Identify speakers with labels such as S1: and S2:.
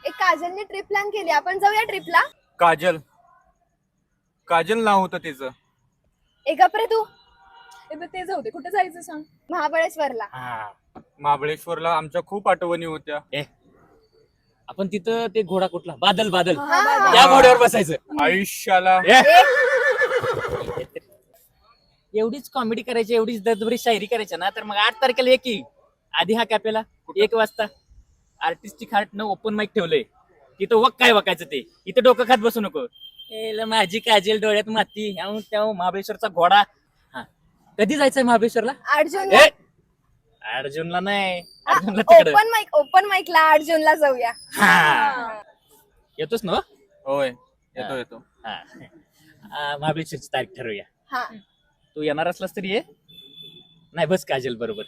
S1: एक काजलने trip plan केली, आपण जाऊया ट्रिपला.
S2: काजल काजल नाव होतं तिचं.
S1: एका रे तू
S3: ते जाऊ दे, कुठे जायचं सांग.
S1: महाबळेश्वरला.
S2: महाबळेश्वरला आमच्या खूप आठवणी होत्या.
S4: आपण तिथं ते घोडा कुठला बादल बादल
S1: हा.
S4: त्या घोड्यावर बसायचं.
S2: आयुष्याला
S4: एवढीच कॉमेडी करायची, एवढीच दर्दभरी शायरी करायची ना, तर मग 8 तारखेला ये की आधी हा कॅपेला 1 वाजता आर्टिस्टची खाट न ओपन माईक ठेवलंय. तिथं वक काय वकायचं ते, इथं डोकं खात बसू नको. माझी काजल डोळ्यात माती ह्याव त्या महाबळेश्वरचा घोडा. हा कधी जायचंय महाबळेश्वरला?
S1: 8 जून.
S4: 8 जूनला नाही, 8 जूनला तिकडे.
S1: ओपन माईकला 8 जूनला जाऊया.
S4: येतोस ना?
S2: होय, येतो.
S4: महाबळेश्वरची तारीख ठरवूया.
S1: हा
S4: तू येणार असलास तरी ये, नाही बस काजल बरोबर.